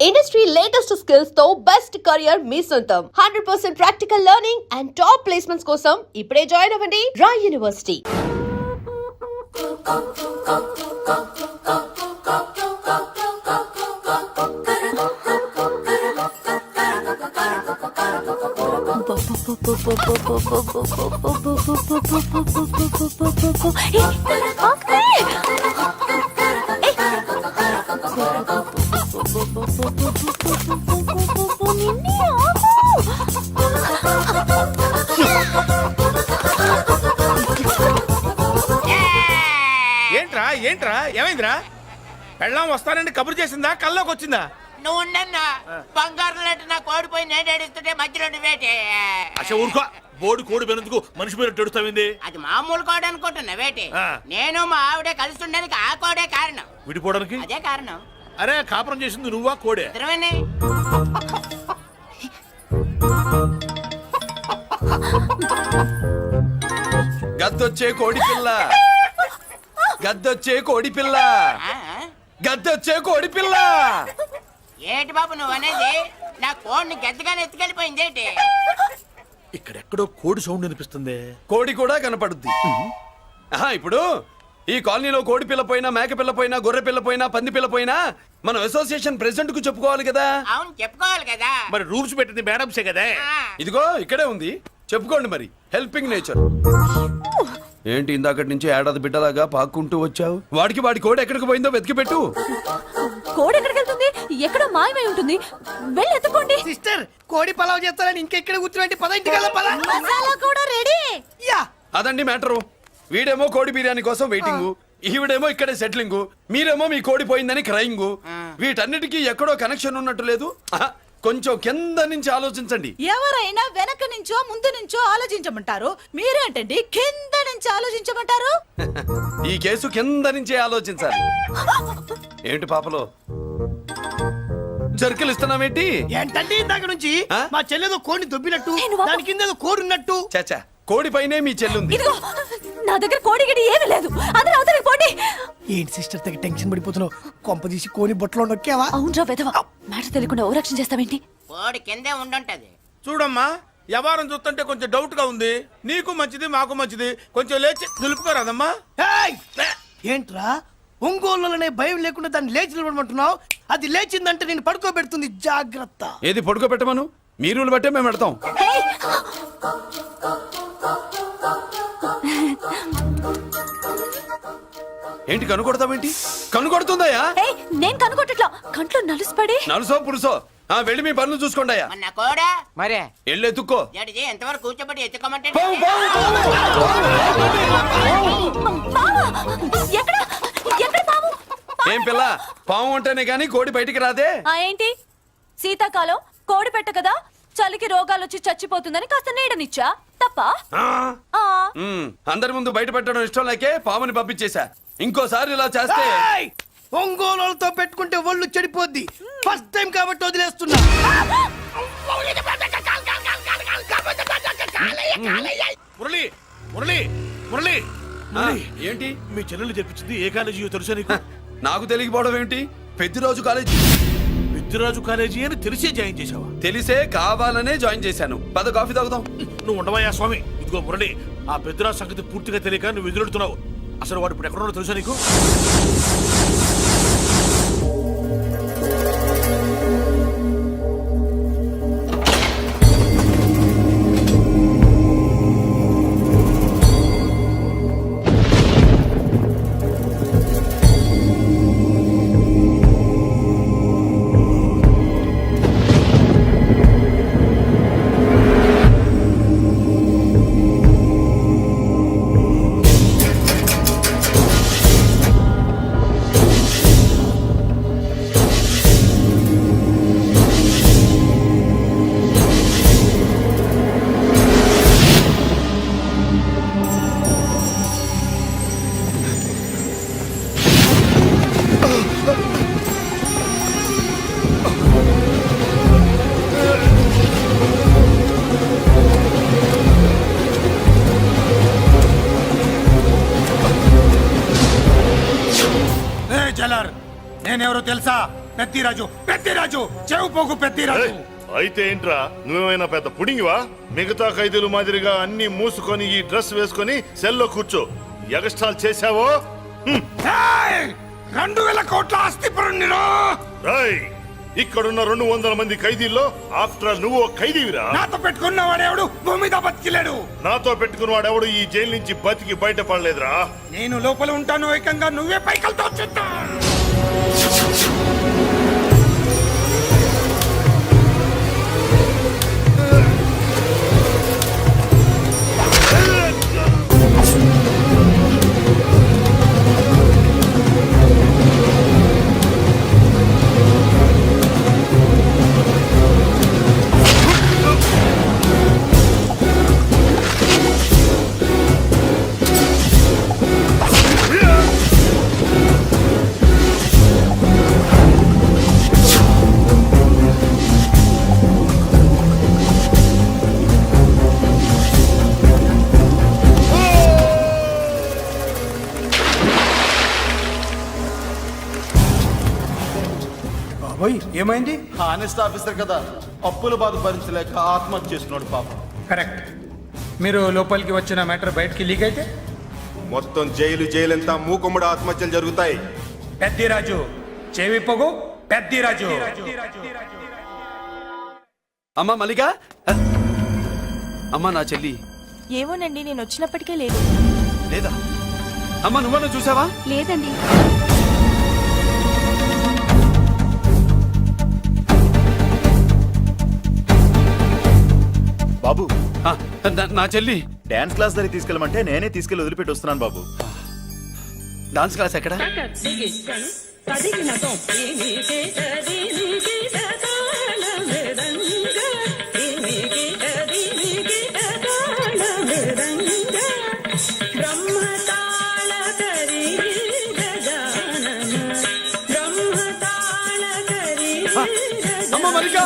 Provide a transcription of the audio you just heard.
Industry latest skills తో best career మీ సొంతం 100% practical learning and top placements కోసం ఇప్పుడే జాయిన్ అవ్వండి రాయ్ యూనివర్సిటీ. ఏంట్రా ఏంట్రా ఏమైందిరా? పెళ్ళాం వస్తానండి కబురు చేసిందా కల్లోకి వచ్చిందా? నువ్వు ఉండన్నా బంగారం లాంటి నా కోడిపోయి నేను ఏడుస్తుంటే మధ్యలో నువ్వేటే. అసలు ఊరుకో, బోడి కోడి పెనందుకు మనిషి మీద తెడుస్తావింది. అది మామూలు కోడి అనుకుంటున్నా వేటే. ఆ. నేను మా ఆవిడే కలిసి ఉండడానికి ఆ కోడే కారణం. విడిపోవడానికి అదే కారణం. అరే కాపురం చేసింది నువ్వా కోడే? ఇద్దరమేనే. గద్దొచ్చే కోడి పిల్ల, గద్దొచ్చే కోడి పిల్ల, ఆ? గద్దొచ్చే కోడి పిల్ల. ఏంటి బాబు నువ్వు అనేది? నా కోడిని గద్దగానే ఎత్తుకెళ్ళిపోయింది ఏంటి? ఇక్కడెక్కడో కోడి సౌండ్ అనిపిస్తుంది. కోడి కూడా కనపడుద్ది. ఆహా, ఇప్పుడు ఈ కాలనీలో కోడి పిల్ల పోయినా, మేక పిల్ల పోయినా, గొర్రె పిల్ల పోయినా, పంది పిల్ల పోయినా మనం అసోసియేషన్ ప్రెసిడెంట్ కు చెప్పుకోవాలి కదా. అవును చెప్పుకోవాలి కదా. మరి రూల్స్ పెట్టింది మేడమ్సే కదా. ఆ. ఇదిగో ఇక్కడే ఉంది, చెప్పుకోండి మరి. Helping nature. ఏంటి ఇందాకటి నుంచి ఏడాది బిడ్డలాగా పాక్కుంటూ వచ్చావు? వాడికి వాడి కోడి ఎక్కడికి పోయిందో వెతికి పెట్టు. కోడి ఎక్కడికి వెళ్తుంది? ఎక్కడో మాయమై ఉంటుంది. వెళ్ళి ఎత్తుకోండి. సిస్టర్ కోడి పలావ్ చేస్తారని ఇంకెక్కడ కూర్చోండి. పద ఇంటికి వెళ్దాం, పద. మసాలా కూడా రెడీ. యా అదండి మ్యాటరు. వీడేమో కోడి బిర్యానీ కోసం వెయిటింగ్, ఈవిడేమో ఇక్కడే సెటిలింగ్, మీరేమో మీ కోడి పోయిందని క్రయింగ్. వీటన్నిటికీ ఎక్కడో కనెక్షన్ ఉన్నట్టు లేదు. ఆహా, కొంచెం కింద నుంచి ఆలోచించండి. ఎవరైనా వెనక నుంచో ముందు నుంచో ఆలోచించమంటారు, మీరేంటండి కింద నుంచి ఆలోచించమంటారు? ఈ కేసు కింద నుంచే ఆలోచించాలి. ఏంటి పాపలో జర్కలు ఇస్తున్నావేంటి? ఏంటంటే ఇందాక నుంచి ఆ? మా చెల్లెదో కోడిని దొబ్బినట్టు, నేను బాబు. దాని కింద ఏదో కోడి ఉన్నట్టు. చాచా, కోడి పైనే మీ చెల్లుంది. ఇదిగో నా దగ్గర కోడి గిడి ఏమీ లేదు. అందరూ అవతలికి పోండి. ఏంటి సిస్టర్ దగ్గర టెన్షన్ పడిపోతున్నావు? కొంప తీసి కోడి బొట్టలో నొక్కావా? అవునరా వెధవ, మ్యాటర్ తెలియకుండా ఓ రక్షణ చేస్తావేంటి? కోడి కిందే ఉండుంటది. చూడమ్మా, వ్యవహారం చూస్తుంటే కొంచెం డౌట్ గా ఉంది. నీకు మంచిది మాకు మంచిది, కొంచెం లేచి నిలుపుకోరాదమ్మా. ఏయ్! ఏంట్రా ఒంగోలులోనే భయం లేకుండా దాన్ని లేచి నిలబడమంటున్నావు? అది లేచిందంటే నేను పడుకోబెడుతుంది, జాగ్రత్త. ఏది పడుకోబెట్టమను, మీ రూల్ బట్టే మేము పెడతాం. ఏయ్! ఏంటి కనుకొడతావేంటి? కనుకొడుతుందయ్యా? ఏయ్, నేను కనుగొట్టట్లా. కంట్లో నలుసుపడి. నలుసో పురుసో వెళ్ళి మీ పనులు చూసుకోండి. మన కోడా మరే వెళ్ళి ఎత్తుక్కో. జడిజీ ఎంతవరకు కూర్చోబెట్టి ఎత్తుకోమంటే పావు, పావు, పావా! ఎక్కడ ఎక్కడ పాము? ఏం పిల్ల, పాము ఉంటేనే గాని కోడి బయటికి రాదే. ఆ ఏంటి, శీతాకాలం కోడి పెట్ట కదా, చలికి రోగాలు వచ్చి చచ్చిపోతుందని కాస్త నీడనిచ్చా తప్ప? ఆ? ఆ, అందరి ముందు బయట పెట్టడం ఇష్టం లేకే పాముని పంపించేశా. ఇంకోసారి ఇలా చేస్తే ఏయ్! ఒంగోలులతో పెట్టుకుంటే ఒళ్ళు చెడిపోద్ది. ఫస్ట్ టైం కాబట్టి వదిలేస్తున్నా. మురళి మురళి మురళి ఆ, ఏంటి మీ చెల్లెలు చెప్పించింది ఏ కాలేజీయో తెలుసా నీకు? నాకు తెలియకపోవడం ఏంటి? పెద్దిరాజు కాలేజీ. విద్యరాజు కాలేజీ అని తెలిసే జాయిన్ చేసావా? తెలిసే కావాలనే జాయిన్ చేశాను. పద కాఫీ తాగుదాం. నువ్వు ఉండవయ్యా స్వామి. ఇదిగో మురళి, ఆ పెద్దరాజు సంగతి పూర్తిగా తెలియక నువ్వు ఎదురెడుతున్నావు. అసలు వాడు ఇప్పుడు ఎక్కడున్నాడో తెలుసా నీకు? నేనెవరో తెలుసా? పెద్దిరాజు. పెద్దిరాజు చెవు పోగు పెద్దిరాజు. ఏయ్, అయితే ఏంట్రా నువ్వేమైనా పెద్ద పుడింగివా? మిగతా ఖైదీలు మాదిరిగా అన్ని మూసుకొని ఈ డ్రెస్ వేసుకొని సెల్లో కూర్చో. ఎగస్ట్రాల్ చేశావో 2000 కోట్ల ఆస్తి పరుణ్ణిరా. రాయ్, ఇక్కడున్న 200 మంది ఖైదీల్లో ఆఫ్టర్ నువ్వు ఒక ఖైదీవిరా. నాతో పెట్టుకున్నవాడెవడు భూమి మీద బతికిలేడు. నాతో పెట్టుకున్నవాడెవడు ఈ జైలు నుంచి బతికి బయటపడలేదురా. నేను లోపల ఉంటాను, ఏకంగా నువ్వే పైకలతో వచ్చేస్తా. బాబోయ్ ఏమైంది? హానెస్ట్ ఆఫీసర్ కదా, అప్పుల బాధ భరించలేక ఆత్మహత్య చేసుకున్నాడు పాపం. కరెక్ట్. మీరు లోపలికి వచ్చిన మ్యాటర్ బయటికి లీక్ అయితే మొత్తం జైలంతా మూకుమ్మడి ఆత్మహత్యలు జరుగుతాయి. పెద్దిరాజు చెవి పొగు పెద్దిరాజు. అమ్మా మల్లిక, అమ్మా నా చెల్లి ఏమోనండి, నేను వచ్చినప్పటికే లేదు. లేదా? అమ్మా నువ్వన్నా చూసావా? లేదండి. బాబు, నా చెల్లి డాన్స్ క్లాస్ దగ్గర తీసుకెళ్ళమంటే నేనే తీసుకెళ్ళి వదిలిపెట్టి వస్తున్నాను బాబు. డాన్స్ క్లాస్ ఎక్కడ? అమ్మ మల్లిక,